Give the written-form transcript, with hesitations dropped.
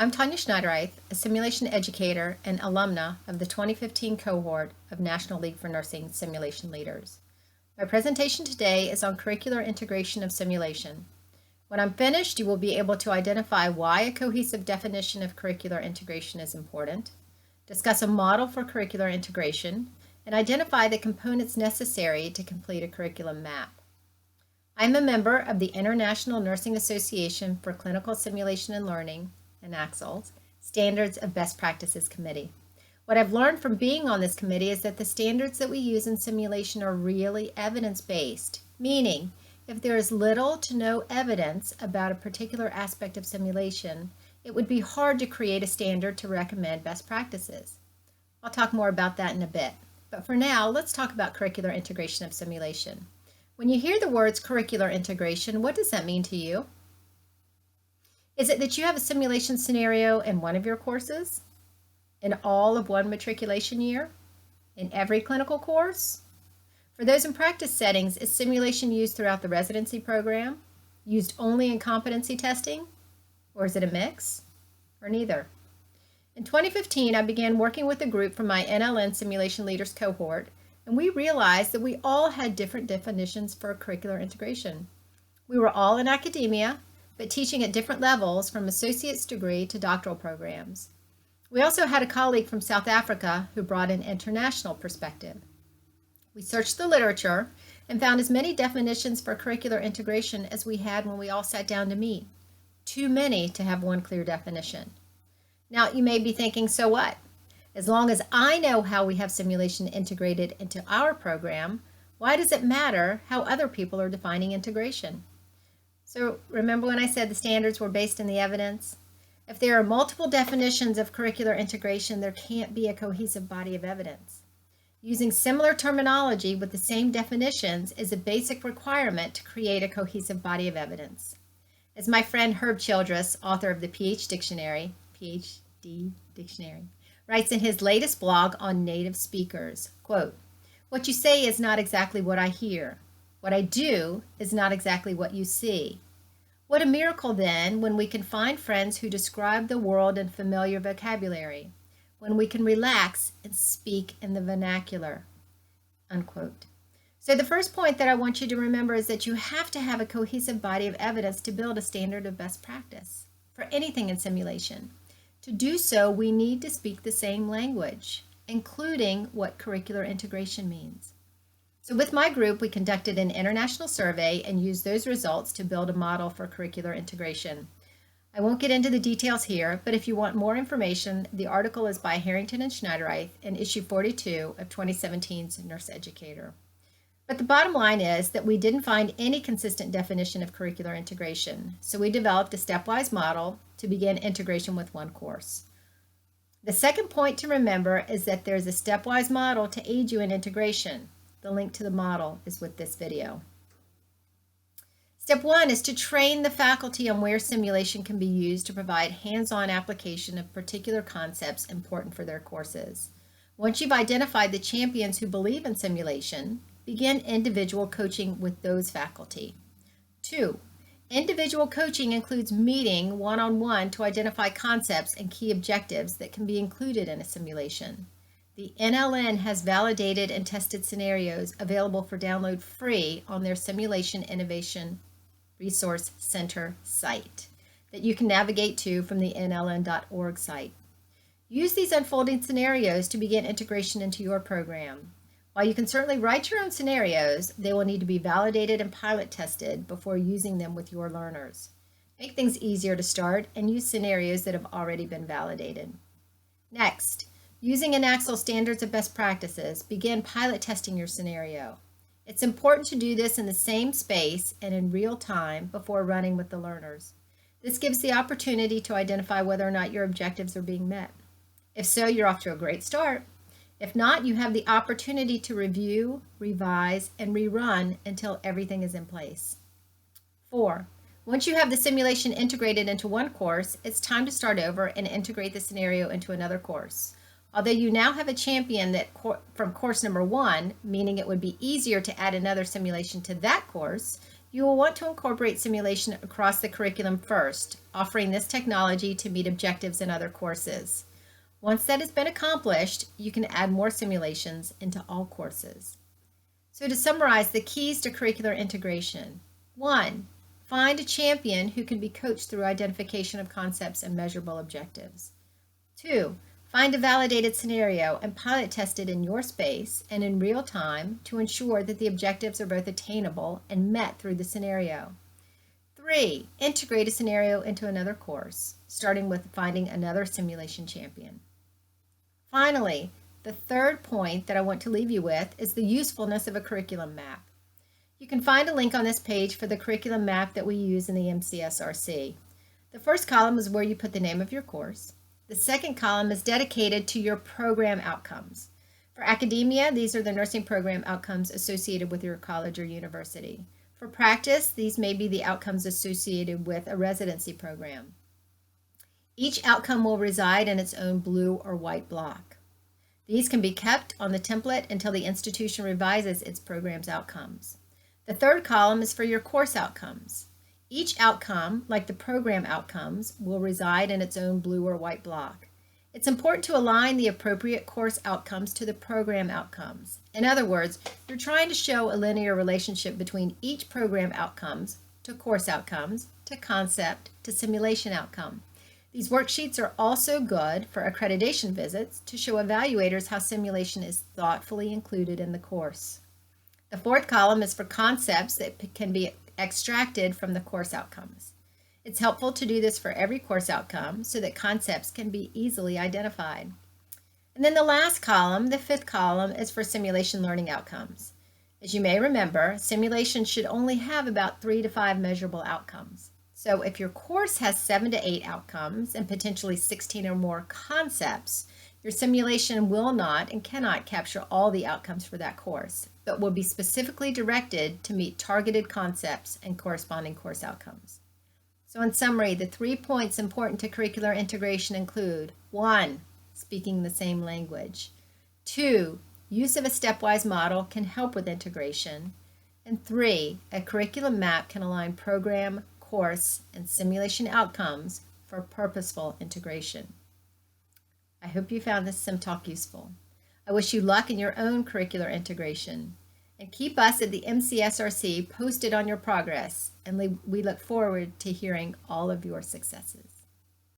I'm Tonya Schneidereith, a simulation educator and alumna of the 2015 cohort of National League for Nursing Simulation Leaders. My presentation today is on curricular integration of simulation. When I'm finished, you will be able to identify why a cohesive definition of curricular integration is important, discuss a model for curricular integration, and identify the components necessary to complete a curriculum map. I'm a member of the International Nursing Association for Clinical Simulation and Learning, and AXL's Standards of Best Practices Committee. What I've learned from being on this committee is that the standards that we use in simulation are really evidence-based, meaning if there is little to no evidence about a particular aspect of simulation, it would be hard to create a standard to recommend best practices. I'll talk more about that in a bit, but for now, let's talk about curricular integration of simulation. When you hear the words curricular integration, what does that mean to you? Is it that you have a simulation scenario in one of your courses? In all of one matriculation year? In every clinical course? For those in practice settings, is simulation used throughout the residency program? Used only in competency testing? Or is it a mix? Or neither? In 2015, I began working with a group from my NLN Simulation Leaders cohort, and we realized that we all had different definitions for curricular integration. We were all in academia, but teaching at different levels from associate's degree to doctoral programs. We also had a colleague from South Africa who brought an international perspective. We searched the literature and found as many definitions for curricular integration as we had when we all sat down to meet. Too many to have one clear definition. Now you may be thinking, so what? As long as I know how we have simulation integrated into our program, why does it matter how other people are defining integration? So remember when I said the standards were based in the evidence? If there are multiple definitions of curricular integration, there can't be a cohesive body of evidence. Using similar terminology with the same definitions is a basic requirement to create a cohesive body of evidence. As my friend Herb Childress, author of the PhD Dictionary, writes in his latest blog on native speakers, quote, "What you say is not exactly what I hear. What I do is not exactly what you see. What a miracle then when we can find friends who describe the world in familiar vocabulary, when we can relax and speak in the vernacular." Unquote. So the first point that I want you to remember is that you have to have a cohesive body of evidence to build a standard of best practice for anything in simulation. To do so, we need to speak the same language, including what curricular integration means. So with my group, we conducted an international survey and used those results to build a model for curricular integration. I won't get into the details here, but if you want more information, the article is by Harrington and Schneidereith in issue 42 of 2017's Nurse Educator. But the bottom line is that we didn't find any consistent definition of curricular integration, so we developed a stepwise model to begin integration with one course. The second point to remember is that there's a stepwise model to aid you in integration. The link to the model is with this video. Step one is to train the faculty on where simulation can be used to provide hands-on application of particular concepts important for their courses. Once you've identified the champions who believe in simulation, begin individual coaching with those faculty. 2. Individual coaching includes meeting one-on-one to identify concepts and key objectives that can be included in a simulation. The NLN has validated and tested scenarios available for download free on their Simulation Innovation Resource Center site that you can navigate to from the nln.org site. Use these unfolding scenarios to begin integration into your program. While you can certainly write your own scenarios, they will need to be validated and pilot tested before using them with your learners. Make things easier to start and use scenarios that have already been validated. Next, using an AXL's Standards of Best Practices, begin pilot testing your scenario. It's important to do this in the same space and in real time before running with the learners. This gives the opportunity to identify whether or not your objectives are being met. If so, you're off to a great start. If not, you have the opportunity to review, revise, and rerun until everything is in place. 4. Once you have the simulation integrated into one course, it's time to start over and integrate the scenario into another course. Although you now have a champion from course number 1, meaning it would be easier to add another simulation to that course, You will want to incorporate simulation across the curriculum first, offering this technology to meet objectives in other courses. Once that has been accomplished, you can add more simulations into all courses. So to summarize the keys to curricular integration: 1. Find a champion who can be coached through identification of concepts and measurable objectives. 2. Find a validated scenario and pilot test it in your space and in real time to ensure that the objectives are both attainable and met through the scenario. 3. Integrate a scenario into another course, starting with finding another simulation champion. Finally, the third point that I want to leave you with is the usefulness of a curriculum map. You can find a link on this page for the curriculum map that we use in the MCSRC. The first column is where you put the name of your course. The second column is dedicated to your program outcomes. For academia, these are the nursing program outcomes associated with your college or university. For practice, these may be the outcomes associated with a residency program. Each outcome will reside in its own blue or white block. These can be kept on the template until the institution revises its program's outcomes. The third column is for your course outcomes. Each outcome, like the program outcomes, will reside in its own blue or white block. It's important to align the appropriate course outcomes to the program outcomes. In other words, you're trying to show a linear relationship between each program outcomes to course outcomes to concept to simulation outcome. These worksheets are also good for accreditation visits to show evaluators how simulation is thoughtfully included in the course. The fourth column is for concepts that can be extracted from the course outcomes. It's helpful to do this for every course outcome so that concepts can be easily identified. And then the last column, the fifth column, is for simulation learning outcomes. As you may remember, simulation should only have about 3 to 5 measurable outcomes. So if your course has 7 to 8 outcomes and potentially 16 or more concepts, your simulation will not and cannot capture all the outcomes for that course, but will be specifically directed to meet targeted concepts and corresponding course outcomes. So in summary, the 3 points important to curricular integration include: 1. Speaking the same language. 2. Use of a stepwise model can help with integration. And 3. A curriculum map can align program, course, and simulation outcomes for purposeful integration. I hope you found this SimTalk useful. I wish you luck in your own curricular integration. And keep us at the MCSRC posted on your progress, and we look forward to hearing all of your successes.